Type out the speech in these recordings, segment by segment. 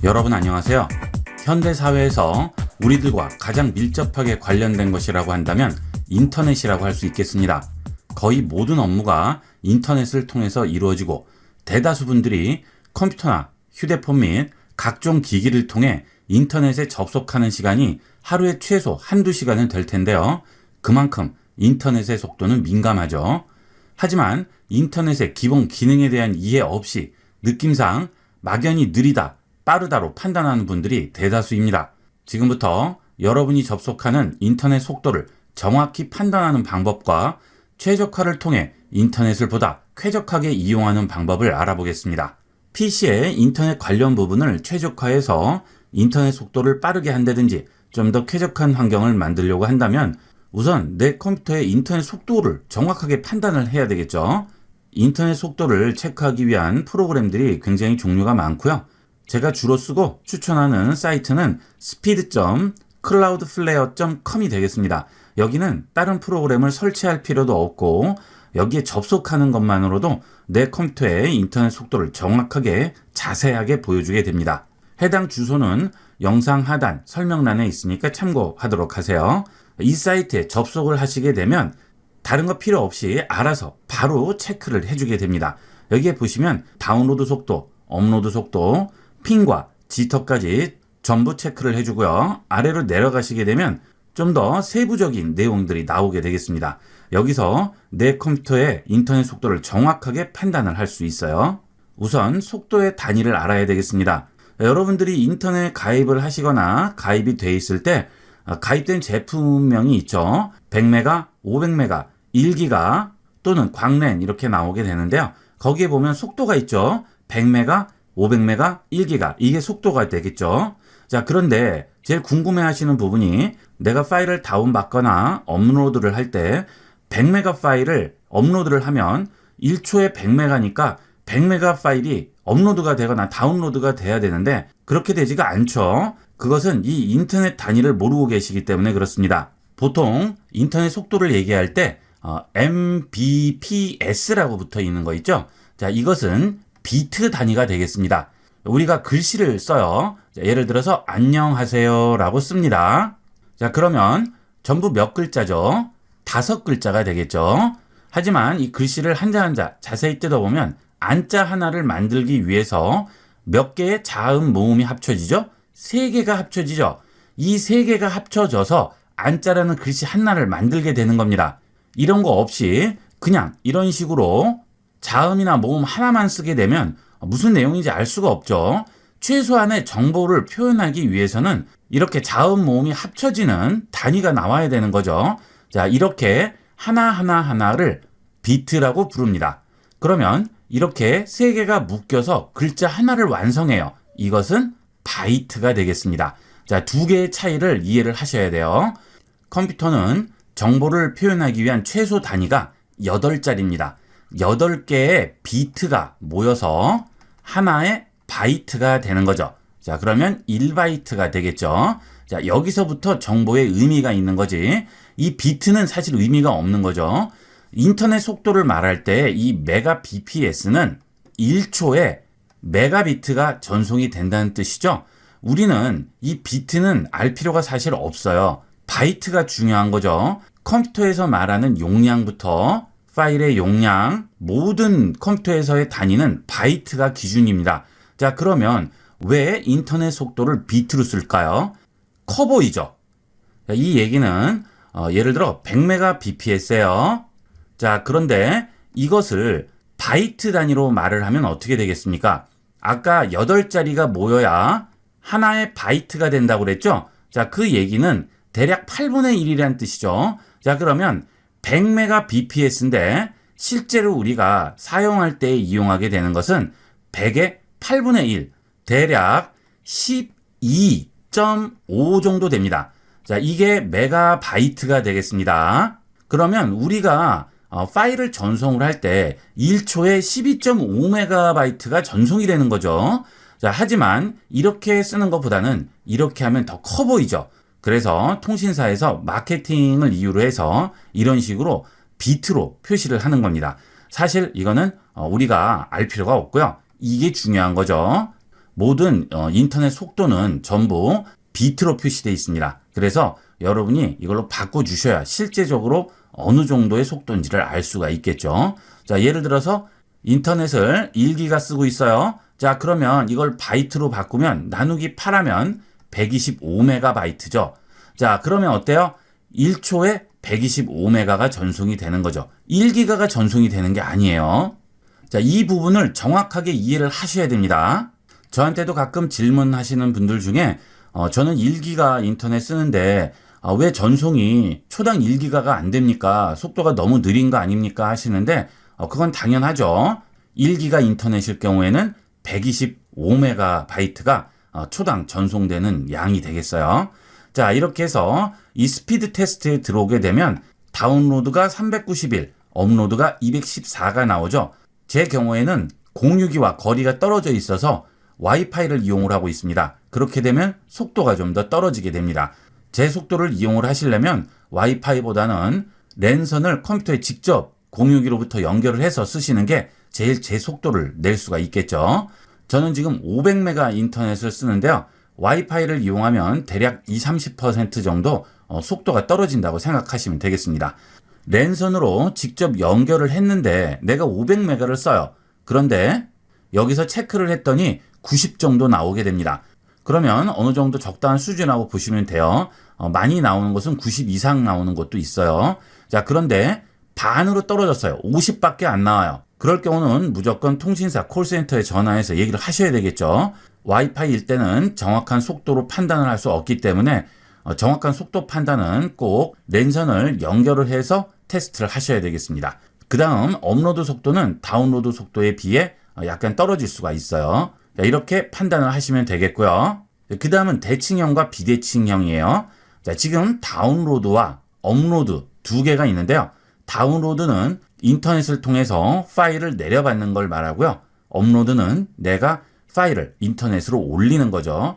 여러분 안녕하세요. 현대사회에서 우리들과 가장 밀접하게 관련된 것이라고 한다면 인터넷이라고 할 수 있겠습니다. 거의 모든 업무가 인터넷을 통해서 이루어지고 대다수 분들이 컴퓨터나 휴대폰 및 각종 기기를 통해 인터넷에 접속하는 시간이 하루에 최소 한두 시간은 될 텐데요. 그만큼 인터넷의 속도는 민감하죠. 하지만 인터넷의 기본 기능에 대한 이해 없이 느낌상 막연히 느리다, 빠르다로 판단하는 분들이 대다수입니다. 지금부터 여러분이 접속하는 인터넷 속도를 정확히 판단하는 방법과 최적화를 통해 인터넷을 보다 쾌적하게 이용하는 방법을 알아보겠습니다. PC의 인터넷 관련 부분을 최적화해서 인터넷 속도를 빠르게 한다든지 좀 더 쾌적한 환경을 만들려고 한다면 우선 내 컴퓨터의 인터넷 속도를 정확하게 판단을 해야 되겠죠. 인터넷 속도를 체크하기 위한 프로그램들이 굉장히 종류가 많고요. 제가 주로 쓰고 추천하는 사이트는 speed.cloudflare.com이 되겠습니다. 여기는 다른 프로그램을 설치할 필요도 없고 여기에 접속하는 것만으로도 내 컴퓨터의 인터넷 속도를 정확하게 자세하게 보여주게 됩니다. 해당 주소는 영상 하단 설명란에 있으니까 참고하도록 하세요. 이 사이트에 접속을 하시게 되면 다른 거 필요 없이 알아서 바로 체크를 해주게 됩니다. 여기에 보시면 다운로드 속도, 업로드 속도, 핑과 지터까지 전부 체크를 해주고요. 아래로 내려가시게 되면 좀 더 세부적인 내용들이 나오게 되겠습니다. 여기서 내 컴퓨터의 인터넷 속도를 정확하게 판단을 할 수 있어요. 우선 속도의 단위를 알아야 되겠습니다. 여러분들이 인터넷 가입을 하시거나 가입이 돼 있을 때 가입된 제품명이 있죠. 100메가, 500메가, 1기가 또는 광랜 이렇게 나오게 되는데요. 거기에 보면 속도가 있죠. 100메가, 500메가, 1기가 이게 속도가 되겠죠. 자, 그런데 제일 궁금해하시는 부분이 내가 파일을 다운받거나 업로드를 할 때 100메가 파일을 업로드를 하면 1초에 100메가니까 100메가 파일이 업로드가 되거나 다운로드가 돼야 되는데 그렇게 되지가 않죠. 그것은 이 인터넷 단위를 모르고 계시기 때문에 그렇습니다. 보통 인터넷 속도를 얘기할 때 Mbps라고 붙어 있는 거 있죠. 자, 이것은 비트 단위가 되겠습니다. 우리가 글씨를 써요. 자, 예를 들어서 안녕하세요 라고 씁니다. 자, 그러면 전부 몇 글자죠? 5글자가 되겠죠. 하지만 이 글씨를 한자 한자 자세히 뜯어보면 안자 하나를 만들기 위해서 몇 개의 자음 모음이 합쳐지죠? 3개가 합쳐지죠. 이 3개가 합쳐져서 안자라는 글씨 하나를 만들게 되는 겁니다. 이런 거 없이 그냥 이런 식으로 자음이나 모음 하나만 쓰게 되면 무슨 내용인지 알 수가 없죠. 최소한의 정보를 표현하기 위해서는 이렇게 자음 모음이 합쳐지는 단위가 나와야 되는 거죠. 자, 이렇게 하나를 비트라고 부릅니다. 그러면 이렇게 3개가 묶여서 글자 하나를 완성해요. 이것은 바이트가 되겠습니다. 자, 2개의 차이를 이해를 하셔야 돼요. 컴퓨터는 정보를 표현하기 위한 최소 단위가 8자리입니다. 8개의 비트가 모여서 하나의 바이트가 되는 거죠. 자, 그러면 1바이트가 되겠죠. 자, 여기서부터 정보의 의미가 있는 거지. 이 비트는 사실 의미가 없는 거죠. 인터넷 속도를 말할 때 이 메가 bps는 1초에 메가비트가 전송이 된다는 뜻이죠. 우리는 이 비트는 알 필요가 사실 없어요. 바이트가 중요한 거죠. 컴퓨터에서 말하는 용량부터 파일의 용량, 모든 컴퓨터에서의 단위는 바이트가 기준입니다. 자, 그러면 왜 인터넷 속도를 비트로 쓸까요? 커 보이죠? 자, 이 얘기는 예를 들어 100메가 bps예요. 자, 그런데 이것을 바이트 단위로 말을 하면 어떻게 되겠습니까? 아까 8자리가 모여야 하나의 바이트가 된다고 그랬죠? 자, 그 얘기는 대략 8분의 1이라는 뜻이죠. 자, 그러면 100메가 bps인데 실제로 우리가 사용할 때 이용하게 되는 것은 100의 8분의 1, 대략 12.5 정도 됩니다. 자, 이게 메가바이트가 되겠습니다. 그러면 우리가 파일을 전송을 할 때 1초에 12.5메가바이트가 전송이 되는 거죠. 자, 하지만 이렇게 쓰는 것보다는 이렇게 하면 더 커 보이죠. 그래서 통신사에서 마케팅을 이유로 해서 이런 식으로 비트로 표시를 하는 겁니다. 사실 이거는 우리가 알 필요가 없고요. 이게 중요한 거죠. 모든 인터넷 속도는 전부 비트로 표시되어 있습니다. 그래서 여러분이 이걸로 바꿔주셔야 실제적으로 어느 정도의 속도인지를 알 수가 있겠죠. 자, 예를 들어서 인터넷을 1기가 쓰고 있어요. 자, 그러면 이걸 바이트로 바꾸면 나누기 8하면 125메가바이트죠. 자, 그러면 어때요? 1초에 125메가가 전송이 되는 거죠. 1기가가 전송이 되는 게 아니에요. 자, 이 부분을 정확하게 이해를 하셔야 됩니다. 저한테도 가끔 질문하시는 분들 중에 저는 1기가 인터넷 쓰는데 왜 전송이 초당 1기가가 안 됩니까? 속도가 너무 느린 거 아닙니까? 하시는데 그건 당연하죠. 1기가 인터넷일 경우에는 125메가바이트가 초당 전송되는 양이 되겠어요. 자, 이렇게 해서 이 스피드 테스트에 들어오게 되면 다운로드가 391, 업로드가 214가 나오죠. 제 경우에는 공유기와 거리가 떨어져 있어서 와이파이를 이용을 하고 있습니다. 그렇게 되면 속도가 좀 더 떨어지게 됩니다. 제 속도를 이용을 하시려면 와이파이보다는 랜선을 컴퓨터에 직접 공유기로부터 연결을 해서 쓰시는 게 제일 제 속도를 낼 수가 있겠죠. 저는 지금 500메가 인터넷을 쓰는데요. 와이파이를 이용하면 대략 20-30% 정도 속도가 떨어진다고 생각하시면 되겠습니다. 랜선으로 직접 연결을 했는데 내가 500메가를 써요. 그런데 여기서 체크를 했더니 90 정도 나오게 됩니다. 그러면 어느 정도 적당한 수준이라고 보시면 돼요. 많이 나오는 것은 90 이상 나오는 것도 있어요. 자, 그런데 반으로 떨어졌어요. 50밖에 안 나와요. 그럴 경우는 무조건 통신사 콜센터에 전화해서 얘기를 하셔야 되겠죠. 와이파이일 때는 정확한 속도로 판단을 할 수 없기 때문에 정확한 속도 판단은 꼭 랜선을 연결을 해서 테스트를 하셔야 되겠습니다. 그 다음 업로드 속도는 다운로드 속도에 비해 약간 떨어질 수가 있어요. 이렇게 판단을 하시면 되겠고요. 그 다음은 대칭형과 비대칭형이에요. 자, 지금 다운로드와 업로드 두 개가 있는데요. 다운로드는 인터넷을 통해서 파일을 내려받는 걸 말하고요. 업로드는 내가 파일을 인터넷으로 올리는 거죠.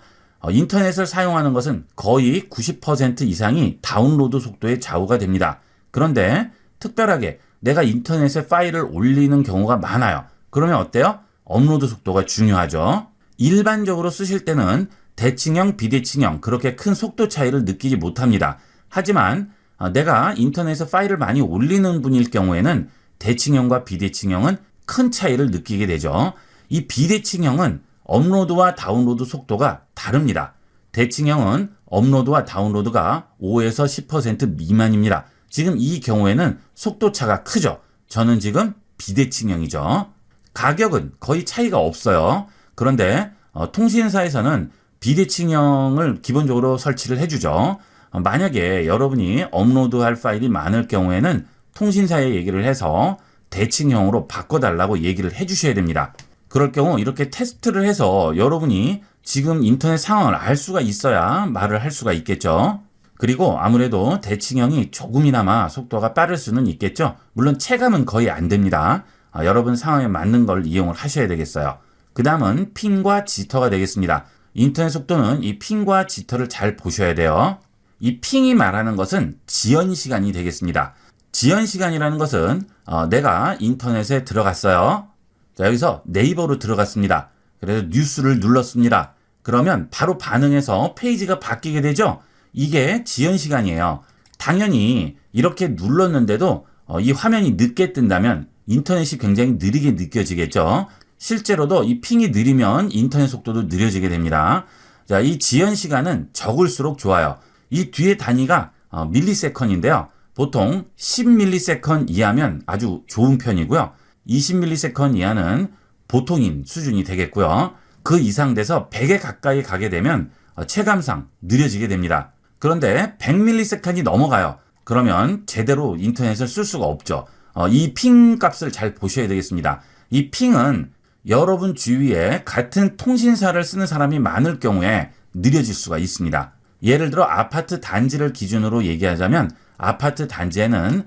인터넷을 사용하는 것은 거의 90% 이상이 다운로드 속도에 좌우가 됩니다. 그런데 특별하게 내가 인터넷에 파일을 올리는 경우가 많아요. 그러면 어때요? 업로드 속도가 중요하죠. 일반적으로 쓰실 때는 대칭형, 비대칭형 그렇게 큰 속도 차이를 느끼지 못합니다. 하지만 내가 인터넷에 파일을 많이 올리는 분일 경우에는 대칭형과 비대칭형은 큰 차이를 느끼게 되죠. 이 비대칭형은 업로드와 다운로드 속도가 다릅니다. 대칭형은 업로드와 다운로드가 5에서 10% 미만입니다. 지금 이 경우에는 속도 차가 크죠. 저는 지금 비대칭형이죠. 가격은 거의 차이가 없어요. 그런데 통신사에서는 비대칭형을 기본적으로 설치를 해주죠. 만약에 여러분이 업로드할 파일이 많을 경우에는 통신사에 얘기를 해서 대칭형으로 바꿔달라고 얘기를 해주셔야 됩니다. 그럴 경우 이렇게 테스트를 해서 여러분이 지금 인터넷 상황을 알 수가 있어야 말을 할 수가 있겠죠. 그리고 아무래도 대칭형이 조금이나마 속도가 빠를 수는 있겠죠. 물론 체감은 거의 안 됩니다. 여러분 상황에 맞는 걸 이용을 하셔야 되겠어요. 그 다음은 핑과 지터가 되겠습니다. 인터넷 속도는 이 핑과 지터를 잘 보셔야 돼요. 이 핑이 말하는 것은 지연 시간이 되겠습니다. 지연 시간이라는 것은 내가 인터넷에 들어갔어요. 자, 여기서 네이버로 들어갔습니다. 그래서 뉴스를 눌렀습니다. 그러면 바로 반응해서 페이지가 바뀌게 되죠. 이게 지연 시간이에요. 당연히 이렇게 눌렀는데도 이 화면이 늦게 뜬다면 인터넷이 굉장히 느리게 느껴지겠죠. 실제로도 이 핑이 느리면 인터넷 속도도 느려지게 됩니다. 자, 이 지연 시간은 적을수록 좋아요. 이 뒤에 단위가 밀리세컨인데요. 보통 10밀리세컨 이하면 아주 좋은 편이고요. 20밀리세컨 이하는 보통인 수준이 되겠고요. 그 이상 돼서 100에 가까이 가게 되면 체감상 느려지게 됩니다. 그런데 100밀리세컨이 넘어가요. 그러면 제대로 인터넷을 쓸 수가 없죠. 이 핑 값을 잘 보셔야 되겠습니다. 이 핑은 여러분 주위에 같은 통신사를 쓰는 사람이 많을 경우에 느려질 수가 있습니다. 예를 들어 아파트 단지를 기준으로 얘기하자면 아파트 단지에는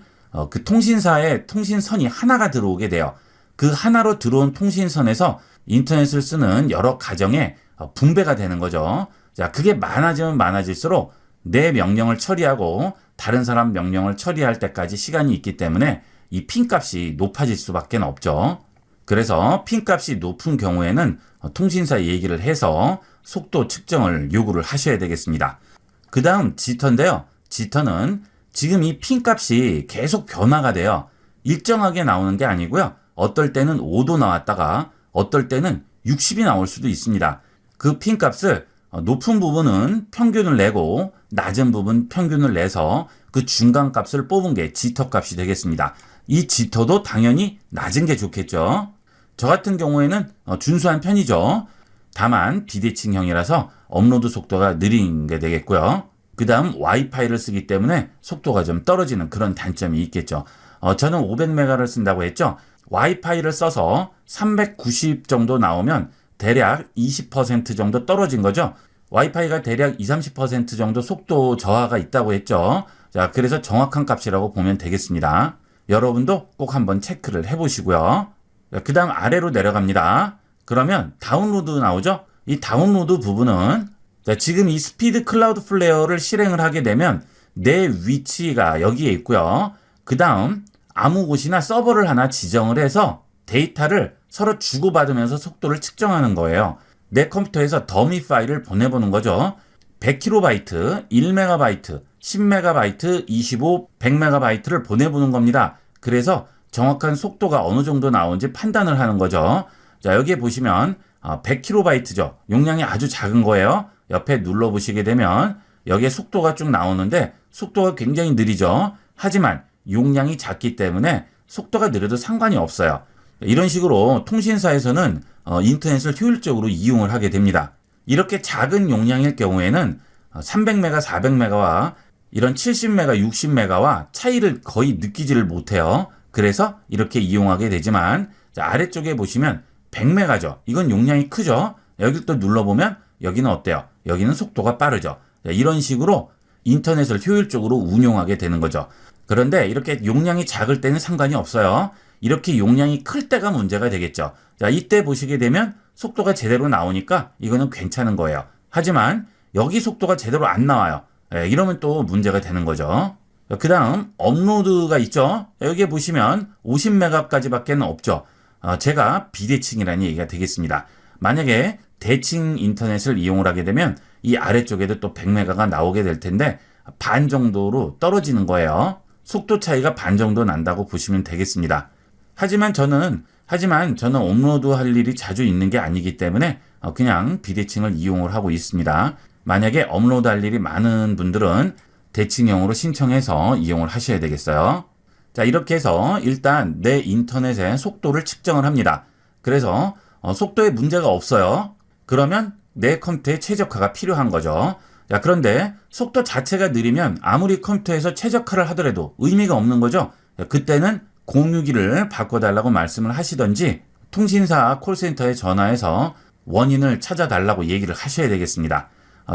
그 통신사의 통신선이 하나가 들어오게 돼요. 그 하나로 들어온 통신선에서 인터넷을 쓰는 여러 가정에 분배가 되는 거죠. 자, 그게 많아지면 많아질수록 내 명령을 처리하고 다른 사람 명령을 처리할 때까지 시간이 있기 때문에 이 핑 값이 높아질 수밖에 없죠. 그래서 핑 값이 높은 경우에는 통신사 얘기를 해서 속도 측정을 요구를 하셔야 되겠습니다. 그 다음 지터인데요. 지터는 지금 이 핀 값이 계속 변화가 돼요. 일정하게 나오는 게 아니고요. 어떨 때는 5도 나왔다가 어떨 때는 60이 나올 수도 있습니다. 그 핀 값을 높은 부분은 평균을 내고 낮은 부분 평균을 내서 그 중간 값을 뽑은 게 지터 값이 되겠습니다. 이 지터도 당연히 낮은 게 좋겠죠. 저 같은 경우에는 준수한 편이죠. 다만 비대칭형이라서 업로드 속도가 느린 게 되겠고요. 그 다음 와이파이를 쓰기 때문에 속도가 좀 떨어지는 그런 단점이 있겠죠. 저는 500메가를 쓴다고 했죠. 와이파이를 써서 390 정도 나오면 대략 20% 정도 떨어진 거죠. 와이파이가 대략 20-30% 정도 속도 저하가 있다고 했죠. 자, 그래서 정확한 값이라고 보면 되겠습니다. 여러분도 꼭 한번 체크를 해보시고요. 그 다음 아래로 내려갑니다. 그러면 다운로드 나오죠? 이 다운로드 부분은 지금 이 스피드 클라우드 플레이어를 실행을 하게 되면 내 위치가 여기에 있고요. 그 다음 아무 곳이나 서버를 하나 지정을 해서 데이터를 서로 주고받으면서 속도를 측정하는 거예요. 내 컴퓨터에서 더미 파일을 보내보는 거죠. 100KB, 1MB, 10MB, 25, 100MB를 보내보는 겁니다. 그래서 정확한 속도가 어느 정도 나오는지 판단을 하는 거죠. 자, 여기에 보시면 100KB죠. 용량이 아주 작은 거예요. 옆에 눌러보시게 되면 여기에 속도가 쭉 나오는데 속도가 굉장히 느리죠. 하지만 용량이 작기 때문에 속도가 느려도 상관이 없어요. 이런 식으로 통신사에서는 인터넷을 효율적으로 이용을 하게 됩니다. 이렇게 작은 용량일 경우에는 300메가, 400메가와 이런 70메가, 60메가와 차이를 거의 느끼지를 못해요. 그래서 이렇게 이용하게 되지만 자, 아래쪽에 보시면 100메가죠. 이건 용량이 크죠. 여기 또 눌러보면 여기는 어때요? 여기는 속도가 빠르죠. 자, 이런 식으로 인터넷을 효율적으로 운용하게 되는 거죠. 그런데 이렇게 용량이 작을 때는 상관이 없어요. 이렇게 용량이 클 때가 문제가 되겠죠. 자, 이때 보시게 되면 속도가 제대로 나오니까 이거는 괜찮은 거예요. 하지만 여기 속도가 제대로 안 나와요. 이러면 또 문제가 되는 거죠. 그 다음 업로드가 있죠. 여기에 보시면 50메가까지밖에 없죠. 제가 비대칭이라는 얘기가 되겠습니다. 만약에 대칭 인터넷을 이용을 하게 되면 이 아래쪽에도 또 100메가가 나오게 될 텐데 반 정도로 떨어지는 거예요. 속도 차이가 반 정도 난다고 보시면 되겠습니다. 하지만 저는 업로드 할 일이 자주 있는 게 아니기 때문에 그냥 비대칭을 이용을 하고 있습니다. 만약에 업로드 할 일이 많은 분들은 대칭형으로 신청해서 이용을 하셔야 되겠어요. 자, 이렇게 해서 일단 내 인터넷의 속도를 측정을 합니다. 그래서 속도에 문제가 없어요. 그러면 내 컴퓨터에 최적화가 필요한 거죠. 자, 그런데 속도 자체가 느리면 아무리 컴퓨터에서 최적화를 하더라도 의미가 없는 거죠. 자, 그때는 061을 바꿔달라고 말씀을 하시던지 통신사 콜센터에 전화해서 원인을 찾아달라고 얘기를 하셔야 되겠습니다.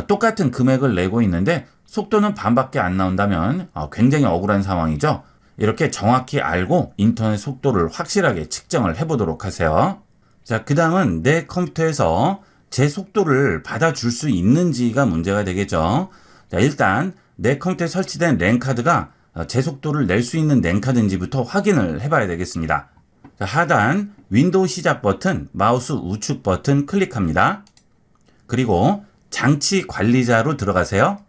똑같은 금액을 내고 있는데 속도는 반밖에 안 나온다면 굉장히 억울한 상황이죠. 이렇게 정확히 알고 인터넷 속도를 확실하게 측정을 해보도록 하세요. 자, 그 다음은 내 컴퓨터에서 제 속도를 받아줄 수 있는지가 문제가 되겠죠. 자, 일단 내 컴퓨터에 설치된 랜카드가 제 속도를 낼 수 있는 랜카드인지부터 확인을 해봐야 되겠습니다. 자, 하단 윈도우 시작 버튼, 마우스 우측 버튼 클릭합니다. 그리고 장치 관리자로 들어가세요.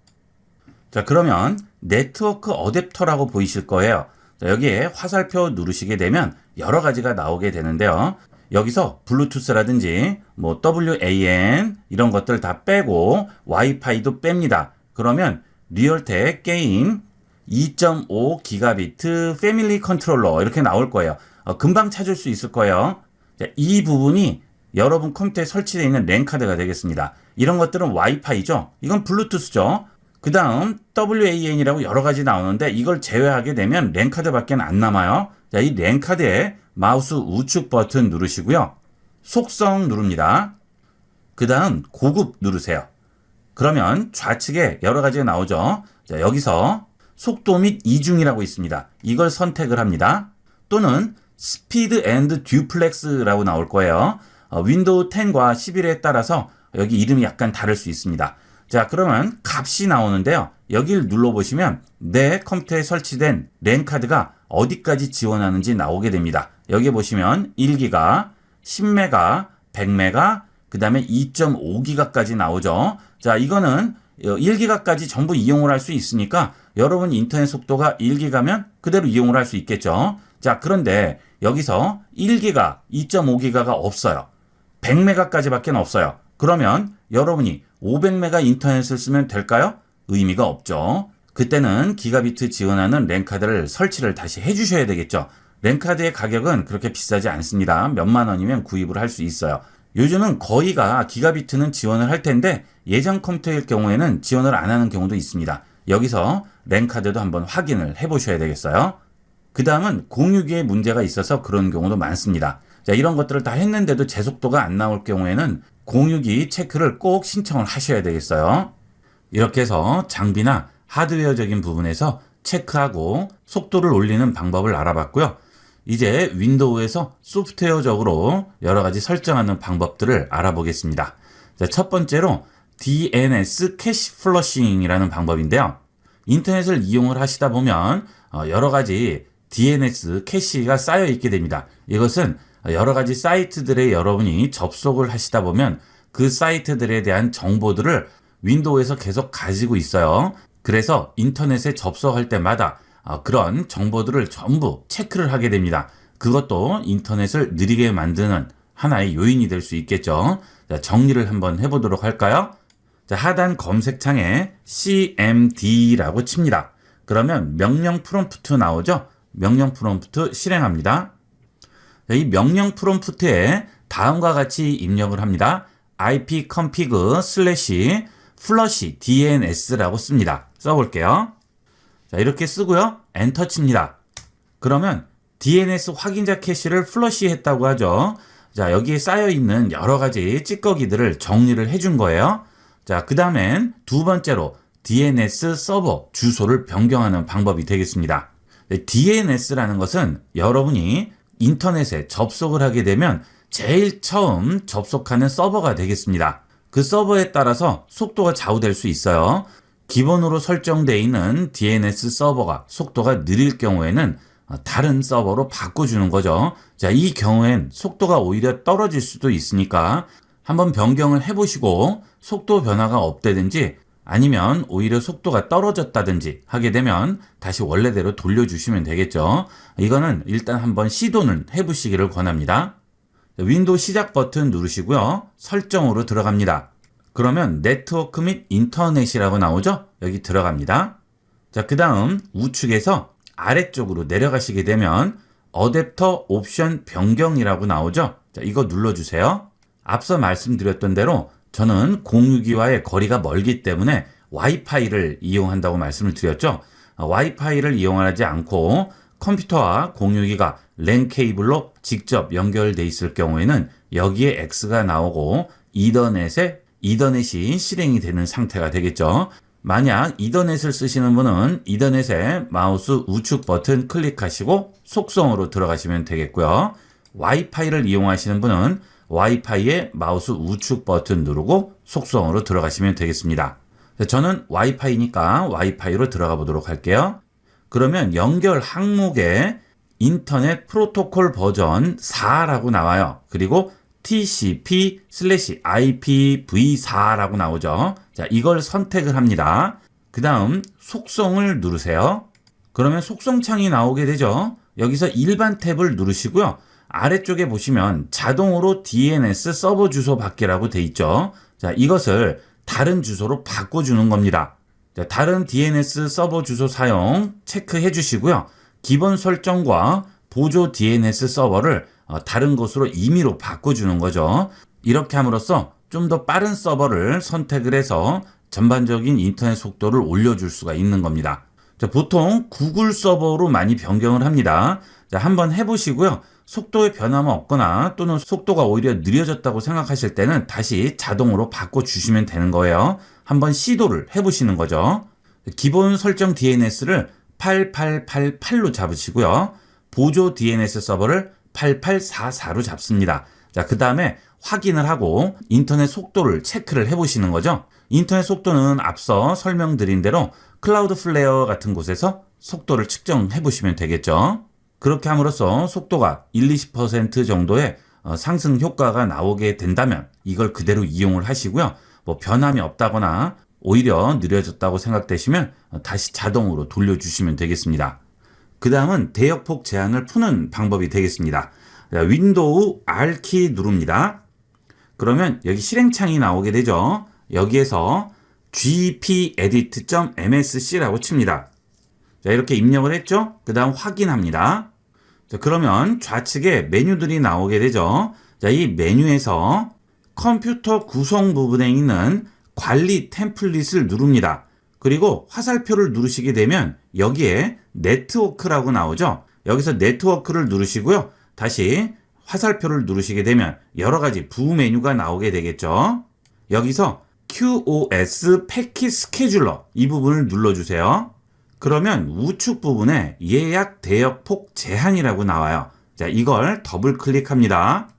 자, 그러면 네트워크 어댑터라고 보이실 거예요. 자, 여기에 화살표 누르시게 되면 여러 가지가 나오게 되는데요. 여기서 블루투스라든지 뭐 WAN 이런 것들 다 빼고 와이파이도 뺍니다. 그러면 리얼텍 게임 2.5 기가비트 패밀리 컨트롤러 이렇게 나올 거예요. 금방 찾을 수 있을 거예요. 자, 이 부분이 여러분 컴퓨터에 설치되어 있는 랜카드가 되겠습니다. 이런 것들은 와이파이죠. 이건 블루투스죠. 그 다음 WAN이라고 여러 가지 나오는데 이걸 제외하게 되면 랜카드밖에 안 남아요. 자, 이 랜카드에 마우스 우측 버튼 누르시고요. 속성 누릅니다. 그 다음 고급 누르세요. 그러면 좌측에 여러 가지가 나오죠. 자, 여기서 속도 및 이중이라고 있습니다. 이걸 선택을 합니다. 또는 스피드 앤드 듀플렉스라고 나올 거예요. 윈도우 10과 11에 따라서 여기 이름이 약간 다를 수 있습니다. 자, 그러면 값이 나오는데요. 여기를 눌러보시면 내 컴퓨터에 설치된 랜카드가 어디까지 지원하는지 나오게 됩니다. 여기 보시면 1기가, 10메가, 100메가, 그 다음에 2.5기가까지 나오죠. 자, 이거는 1기가까지 전부 이용을 할 수 있으니까 여러분 인터넷 속도가 1기가면 그대로 이용을 할 수 있겠죠. 자, 그런데 여기서 1기가, 2.5기가가 없어요. 100메가까지밖에 없어요. 그러면 여러분이 500메가 인터넷을 쓰면 될까요? 의미가 없죠. 그때는 기가비트 지원하는 랜카드를 설치를 다시 해주셔야 되겠죠. 랜카드의 가격은 그렇게 비싸지 않습니다. 몇만 원이면 구입을 할 수 있어요. 요즘은 거의가 기가비트는 지원을 할 텐데 예전 컴퓨터일 경우에는 지원을 안 하는 경우도 있습니다. 여기서 랜카드도 한번 확인을 해보셔야 되겠어요. 그 다음은 공유기에 문제가 있어서 그런 경우도 많습니다. 자, 이런 것들을 다 했는데도 제 속도가 안 나올 경우에는 공유기 체크를 꼭 신청을 하셔야 되겠어요. 이렇게 해서 장비나 하드웨어적인 부분에서 체크하고 속도를 올리는 방법을 알아봤고요. 이제 윈도우에서 소프트웨어적으로 여러 가지 설정하는 방법들을 알아보겠습니다. 자, 첫 번째로 DNS 캐시 플러싱이라는 방법인데요. 인터넷을 이용을 하시다 보면 여러 가지 DNS 캐시가 쌓여 있게 됩니다. 이것은 여러 가지 사이트들에 여러분이 접속을 하시다 보면 그 사이트들에 대한 정보들을 윈도우에서 계속 가지고 있어요. 그래서 인터넷에 접속할 때마다 그런 정보들을 전부 체크를 하게 됩니다. 그것도 인터넷을 느리게 만드는 하나의 요인이 될 수 있겠죠. 자, 정리를 한번 해보도록 할까요? 자, 하단 검색창에 CMD라고 칩니다. 그러면 명령 프롬프트 나오죠? 명령 프롬프트 실행합니다. 자, 이 명령 프롬프트에 다음과 같이 입력을 합니다. ipconfig/flush DNS라고 씁니다. 써볼게요. 자, 이렇게 쓰고요. 엔터 칩니다. 그러면 DNS 확인자 캐시를 플러시 했다고 하죠. 자, 여기에 쌓여있는 여러 가지 찌꺼기들을 정리를 해준 거예요. 자, 그 다음엔 두 번째로 DNS 서버 주소를 변경하는 방법이 되겠습니다. DNS라는 것은 여러분이 인터넷에 접속을 하게 되면 제일 처음 접속하는 서버가 되겠습니다. 그 서버에 따라서 속도가 좌우될 수 있어요. 기본으로 설정되어 있는 DNS 서버가 속도가 느릴 경우에는 다른 서버로 바꿔주는 거죠. 자, 이 경우엔 속도가 오히려 떨어질 수도 있으니까 한번 변경을 해보시고 속도 변화가 없다든지 아니면 오히려 속도가 떨어졌다든지 하게 되면 다시 원래대로 돌려주시면 되겠죠. 이거는 일단 한번 시도는 해보시기를 권합니다. 윈도우 시작 버튼 누르시고요. 설정으로 들어갑니다. 그러면 네트워크 및 인터넷이라고 나오죠? 여기 들어갑니다. 자, 그 다음 우측에서 아래쪽으로 내려가시게 되면 어댑터 옵션 변경이라고 나오죠? 자, 이거 눌러주세요. 앞서 말씀드렸던 대로 저는 공유기와의 거리가 멀기 때문에 와이파이를 이용한다고 말씀을 드렸죠. 와이파이를 이용하지 않고 컴퓨터와 공유기가 랜 케이블로 직접 연결돼 있을 경우에는 여기에 X가 나오고 이더넷이 실행이 되는 상태가 되겠죠. 만약 이더넷을 쓰시는 분은 이더넷에 마우스 우측 버튼 클릭하시고 속성으로 들어가시면 되겠고요. 와이파이를 이용하시는 분은 와이파이에 마우스 우측 버튼 누르고 속성으로 들어가시면 되겠습니다. 저는 와이파이니까 와이파이로 들어가 보도록 할게요. 그러면 연결 항목에 인터넷 프로토콜 버전 4라고 나와요. 그리고 TCP/IPv4라고 나오죠. 자, 이걸 선택을 합니다. 그 다음 속성을 누르세요. 그러면 속성창이 나오게 되죠. 여기서 일반 탭을 누르시고요. 아래쪽에 보시면 자동으로 DNS 서버 주소 받기라고 돼 있죠. 자, 이것을 다른 주소로 바꿔주는 겁니다. 자, 다른 DNS 서버 주소 사용 체크해 주시고요. 기본 설정과 보조 DNS 서버를 다른 것으로 임의로 바꿔주는 거죠. 이렇게 함으로써 좀 더 빠른 서버를 선택을 해서 전반적인 인터넷 속도를 올려줄 수가 있는 겁니다. 자, 보통 구글 서버로 많이 변경을 합니다. 자, 한번 해보시고요. 속도에 변화가 없거나 또는 속도가 오히려 느려졌다고 생각하실 때는 다시 자동으로 바꿔주시면 되는 거예요. 한번 시도를 해보시는 거죠. 기본 설정 DNS를 8888로 잡으시고요. 보조 DNS 서버를 8844로 잡습니다. 자, 그 다음에 확인을 하고 인터넷 속도를 체크를 해보시는 거죠. 인터넷 속도는 앞서 설명드린 대로 클라우드 플레이어 같은 곳에서 속도를 측정해 보시면 되겠죠. 그렇게 함으로써 속도가 20% 정도의 상승 효과가 나오게 된다면 이걸 그대로 이용을 하시고요. 뭐 변함이 없다거나 오히려 느려졌다고 생각되시면 다시 자동으로 돌려주시면 되겠습니다. 그 다음은 대역폭 제한을 푸는 방법이 되겠습니다. 윈도우 R키 누릅니다. 그러면 여기 실행창이 나오게 되죠. 여기에서 gpedit.msc라고 칩니다. 자, 이렇게 입력을 했죠. 그 다음 확인합니다. 자, 그러면 좌측에 메뉴들이 나오게 되죠. 자, 이 메뉴에서 컴퓨터 구성 부분에 있는 관리 템플릿을 누릅니다. 그리고 화살표를 누르시게 되면 여기에 네트워크라고 나오죠. 여기서 네트워크를 누르시고요. 다시 화살표를 누르시게 되면 여러 가지 부메뉴가 나오게 되겠죠. 여기서 QoS 패킷 스케줄러 이 부분을 눌러주세요. 그러면 우측 부분에 예약 대역폭 제한이라고 나와요. 자, 이걸 더블 클릭합니다.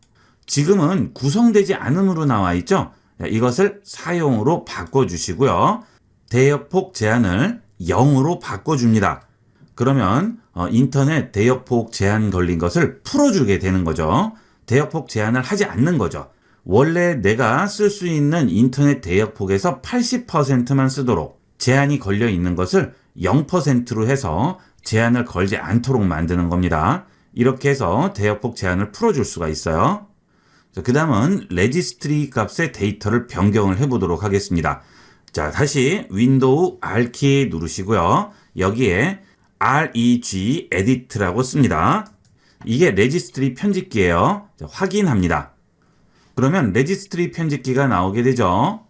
지금은 구성되지 않음으로 나와 있죠. 자, 이것을 사용으로 바꿔주시고요. 대역폭 제한을 0으로 바꿔줍니다. 그러면 인터넷 대역폭 제한 걸린 것을 풀어주게 되는 거죠. 대역폭 제한을 하지 않는 거죠. 원래 내가 쓸 수 있는 인터넷 대역폭에서 80%만 쓰도록 제한이 걸려 있는 것을 0%로 해서 제한을 걸지 않도록 만드는 겁니다. 이렇게 해서 대역폭 제한을 풀어줄 수가 있어요. 그 다음은 레지스트리 값의 데이터를 변경을 해보도록 하겠습니다. 자, 다시 윈도우 R키 누르시고요. 여기에 reg edit라고 씁니다. 이게 레지스트리 편집기예요. 자, 확인합니다. 그러면 레지스트리 편집기가 나오게 되죠.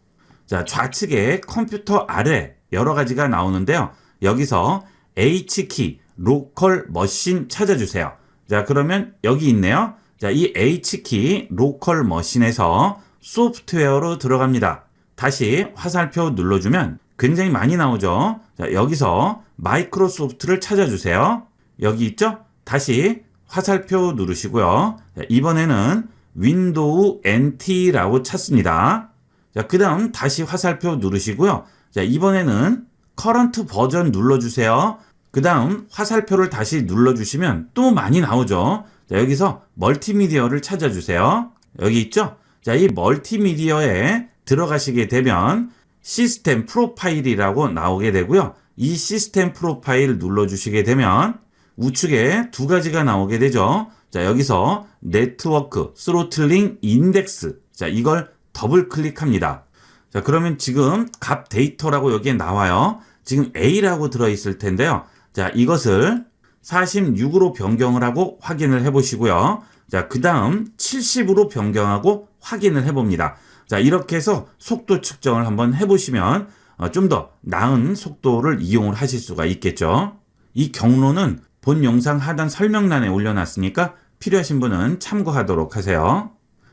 자, 좌측에 컴퓨터 아래 여러 가지가 나오는데요. 여기서 H키 로컬 머신 찾아주세요. 자, 그러면 여기 있네요. 자, 이 H키 로컬 머신에서 소프트웨어로 들어갑니다. 다시 화살표 눌러주면 굉장히 많이 나오죠. 자, 여기서 마이크로소프트를 찾아주세요. 여기 있죠? 다시 화살표 누르시고요. 자, 이번에는 윈도우 NT라고 찾습니다. 자, 그 다음 다시 화살표 누르시고요. 자, 이번에는 커런트 버전 눌러주세요. 그 다음 화살표를 다시 눌러주시면 또 많이 나오죠. 자, 여기서 멀티미디어를 찾아주세요. 여기 있죠? 자, 이 멀티미디어에 들어가시게 되면 시스템 프로파일이라고 나오게 되고요. 이 시스템 프로파일 눌러주시게 되면 우측에 두 가지가 나오게 되죠. 자, 여기서 네트워크 스로틀링 인덱스. 자, 이걸 더블 클릭합니다. 자, 그러면 지금 값 데이터라고 여기에 나와요. 지금 A라고 들어있을 텐데요. 자, 이것을 46으로 변경을 하고 확인을 해보시고요. 자, 그 다음 70으로 변경하고 확인을 해봅니다. 자, 이렇게 해서 속도 측정을 한번 해보시면 좀 더 나은 속도를 이용을 하실 수가 있겠죠. 이 경로는 본 영상 하단 설명란에 올려놨으니까 필요하신 분은 참고하도록 하세요.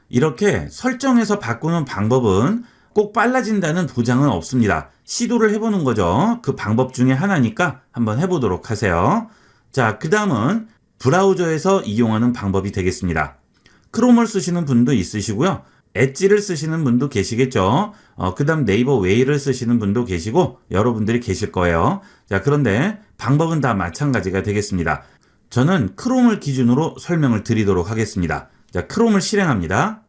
이렇게 설정해서 바꾸는 방법은 꼭 빨라진다는 보장은 없습니다. 시도를 해보는 거죠. 그 방법 중에 하나니까 한번 해보도록 하세요. 자, 그 다음은 브라우저에서 이용하는 방법이 되겠습니다. 크롬을 쓰시는 분도 있으시고요. 엣지를 쓰시는 분도 계시겠죠. 그 다음 네이버 웨이를 쓰시는 분도 계시고 여러분들이 계실 거예요. 자, 그런데 방법은 다 마찬가지가 되겠습니다. 저는 크롬을 기준으로 설명을 드리도록 하겠습니다. 자, 크롬을 실행합니다.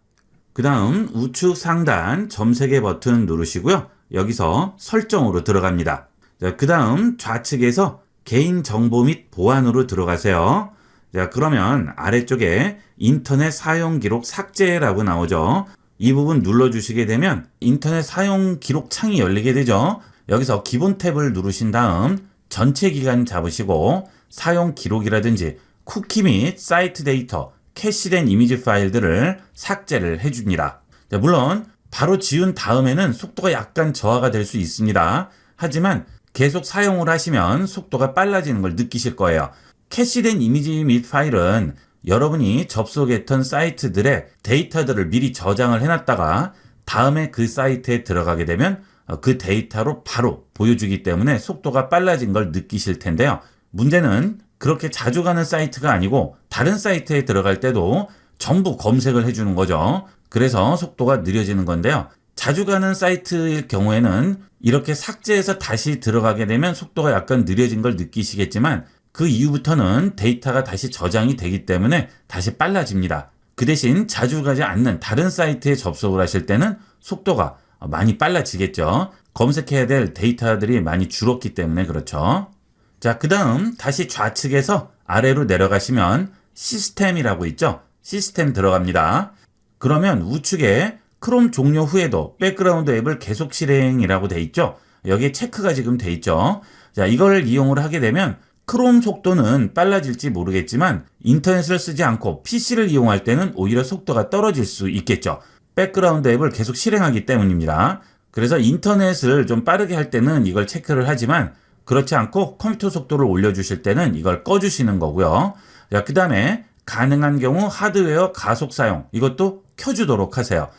그 다음 우측 상단 점 3개 버튼 누르시고요. 여기서 설정으로 들어갑니다. 자, 그 다음 좌측에서 개인정보 및 보안으로 들어가세요. 자, 그러면 아래쪽에 인터넷 사용 기록 삭제라고 나오죠. 이 부분 눌러주시게 되면 인터넷 사용 기록 창이 열리게 되죠. 여기서 기본 탭을 누르신 다음 전체 기간 잡으시고 사용 기록이라든지 쿠키 및 사이트 데이터, 캐시된 이미지 파일들을 삭제를 해줍니다. 자, 물론 바로 지운 다음에는 속도가 약간 저하가 될 수 있습니다. 하지만 계속 사용을 하시면 속도가 빨라지는 걸 느끼실 거예요. 캐시된 이미지 및 파일은 여러분이 접속했던 사이트들의 데이터들을 미리 저장을 해놨다가 다음에 그 사이트에 들어가게 되면 그 데이터로 바로 보여주기 때문에 속도가 빨라진 걸 느끼실 텐데요. 문제는 그렇게 자주 가는 사이트가 아니고 다른 사이트에 들어갈 때도 전부 검색을 해주는 거죠. 그래서 속도가 느려지는 건데요. 자주 가는 사이트일 경우에는 이렇게 삭제해서 다시 들어가게 되면 속도가 약간 느려진 걸 느끼시겠지만 그 이후부터는 데이터가 다시 저장이 되기 때문에 다시 빨라집니다. 그 대신 자주 가지 않는 다른 사이트에 접속을 하실 때는 속도가 많이 빨라지겠죠. 검색해야 될 데이터들이 많이 줄었기 때문에 그렇죠. 자, 그 다음 다시 좌측에서 아래로 내려가시면 시스템이라고 있죠. 시스템 들어갑니다. 그러면 우측에 크롬 종료 후에도 백그라운드 앱을 계속 실행이라고 돼 있죠. 여기에 체크가 지금 돼 있죠. 자, 이걸 이용을 하게 되면 크롬 속도는 빨라질지 모르겠지만 인터넷을 쓰지 않고 PC를 이용할 때는 오히려 속도가 떨어질 수 있겠죠. 백그라운드 앱을 계속 실행하기 때문입니다. 그래서 인터넷을 좀 빠르게 할 때는 이걸 체크를 하지만 그렇지 않고 컴퓨터 속도를 올려주실 때는 이걸 꺼주시는 거고요. 자, 그 다음에 가능한 경우 하드웨어 가속 사용, 이것도 켜주도록 하세요.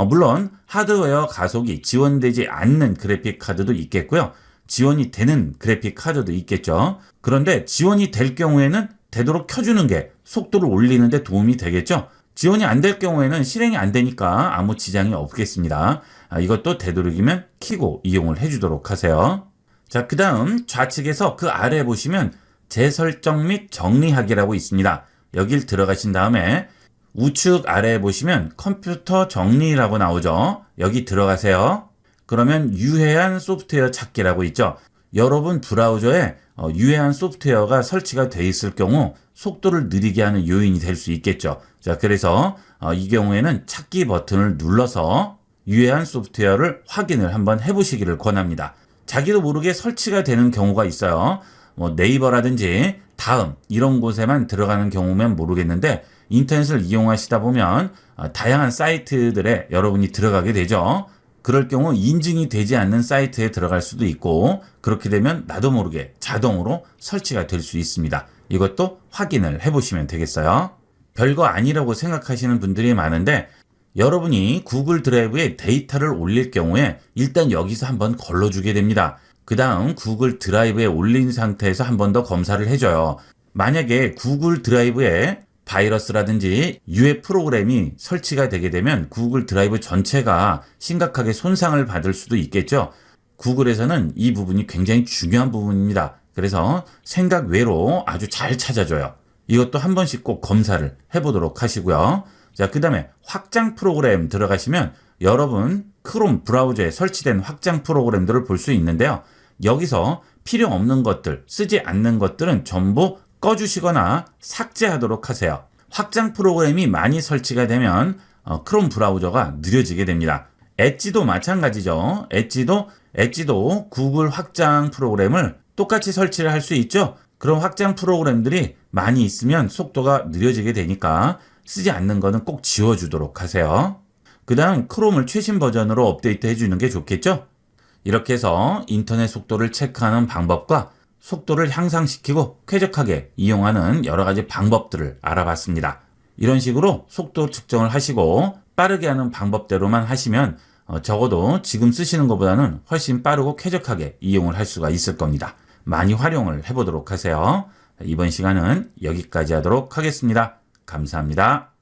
물론 하드웨어 가속이 지원되지 않는 그래픽 카드도 있겠고요. 지원이 되는 그래픽 카드도 있겠죠. 그런데 지원이 될 경우에는 되도록 켜주는 게 속도를 올리는 데 도움이 되겠죠. 지원이 안 될 경우에는 실행이 안 되니까 아무 지장이 없겠습니다. 이것도 되도록이면 켜고 이용을 해주도록 하세요. 자, 그 다음 좌측에서 그 아래 보시면 재설정 및 정리하기라고 있습니다. 여길 들어가신 다음에 우측 아래에 보시면 컴퓨터 정리라고 나오죠. 여기 들어가세요. 그러면 유해한 소프트웨어 찾기라고 있죠. 여러분 브라우저에 유해한 소프트웨어가 설치가 돼 있을 경우 속도를 느리게 하는 요인이 될 수 있겠죠. 자, 그래서 이 경우에는 찾기 버튼을 눌러서 유해한 소프트웨어를 확인을 한번 해보시기를 권합니다. 자기도 모르게 설치가 되는 경우가 있어요. 네이버라든지 다음 이런 곳에만 들어가는 경우면 모르겠는데 인터넷을 이용하시다 보면 다양한 사이트들에 여러분이 들어가게 되죠. 그럴 경우 인증이 되지 않는 사이트에 들어갈 수도 있고 그렇게 되면 나도 모르게 자동으로 설치가 될 수 있습니다. 이것도 확인을 해보시면 되겠어요. 별거 아니라고 생각하시는 분들이 많은데 여러분이 구글 드라이브에 데이터를 올릴 경우에 일단 여기서 한번 걸러주게 됩니다. 그 다음 구글 드라이브에 올린 상태에서 한 번 더 검사를 해줘요. 만약에 구글 드라이브에 바이러스라든지 유해 프로그램이 설치가 되게 되면 구글 드라이브 전체가 심각하게 손상을 받을 수도 있겠죠. 구글에서는 이 부분이 굉장히 중요한 부분입니다. 그래서 생각 외로 아주 잘 찾아줘요. 이것도 한 번씩 꼭 검사를 해보도록 하시고요. 자, 그 다음에 확장 프로그램 들어가시면 여러분 크롬 브라우저에 설치된 확장 프로그램들을 볼 수 있는데요. 여기서 필요 없는 것들, 쓰지 않는 것들은 전부 꺼주시거나 삭제하도록 하세요. 확장 프로그램이 많이 설치가 되면 크롬 브라우저가 느려지게 됩니다. 엣지도 마찬가지죠. 엣지도 구글 확장 프로그램을 똑같이 설치를 할 수 있죠. 그런 확장 프로그램들이 많이 있으면 속도가 느려지게 되니까 쓰지 않는 거는 꼭 지워주도록 하세요. 그 다음 크롬을 최신 버전으로 업데이트 해주는 게 좋겠죠. 이렇게 해서 인터넷 속도를 체크하는 방법과 속도를 향상시키고 쾌적하게 이용하는 여러 가지 방법들을 알아봤습니다. 이런 식으로 속도 측정을 하시고 빠르게 하는 방법대로만 하시면 적어도 지금 쓰시는 것보다는 훨씬 빠르고 쾌적하게 이용을 할 수가 있을 겁니다. 많이 활용을 해보도록 하세요. 이번 시간은 여기까지 하도록 하겠습니다. 감사합니다.